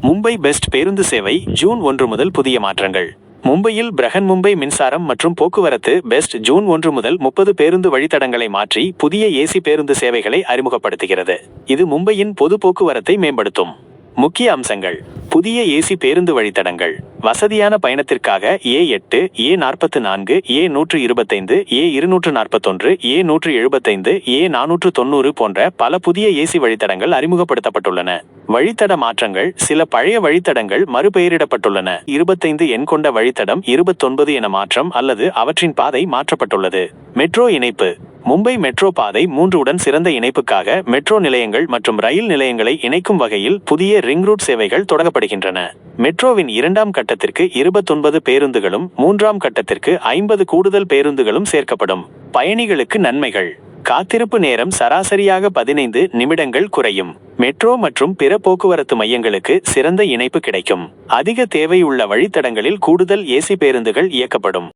Mumbai best பேருந்து சேவை June 1 முதல் புதிய மாற்றங்கள். மும்பையில் பிரஹன் மும்பை மின்சாரம் மற்றும் போக்குவரத்து பெஸ்ட் ஜூன் 1 முதல் 30 பேருந்து வழித்தடங்களை மாற்றி புதிய ஏசி பேருந்து சேவைகளை அறிமுகப்படுத்துகிறது. இது மும்பையின் பொது போக்குவரத்தை மேம்படுத்தும். முக்கிய அம்சங்கள்: புதிய ஏசி பேருந்து வழித்தடங்கள், வசதியான பயணத்திற்காக A8, A44, A125, A241, A175, A490 போன்ற பல புதிய ஏசி வழித்தடங்கள் அறிமுகப்படுத்தப்பட்டுள்ளன. வழித்தட மாற்றங்கள்: சில பழைய வழித்தடங்கள் மறுபெயரிடப்பட்டுள்ளன. 25 எண் கொண்ட வழித்தடம் 29 என மாற்றம் அல்லது அவற்றின் பாதை மாற்றப்பட்டுள்ளது. மெட்ரோ இணைப்பு: மும்பை மெட்ரோ பாதை 3 உடன் சிறந்த இணைப்புக்காக மெட்ரோ நிலையங்கள் மற்றும் ரயில் நிலையங்களை இணைக்கும் வகையில் புதிய ரிங் ரூட் சேவைகள் தொடங்கப்படுகின்றன. மெட்ரோவின் 2ஆம் கட்டத்திற்கு 29 பேருந்துகளும் 3ஆம் கட்டத்திற்கு 50 கூடுதல் பேருந்துகளும் சேர்க்கப்படும். பயணிகளுக்கு நன்மைகள்: காத்திருப்பு நேரம் சராசரியாக 15 நிமிடங்கள் குறையும். மெட்ரோ மற்றும் பிற போக்குவரத்து மையங்களுக்கு சிறந்த இணைப்பு கிடைக்கும். அதிக தேவை உள்ள வழித்தடங்களில் கூடுதல் ஏசி பேருந்துகள் இயக்கப்படும்.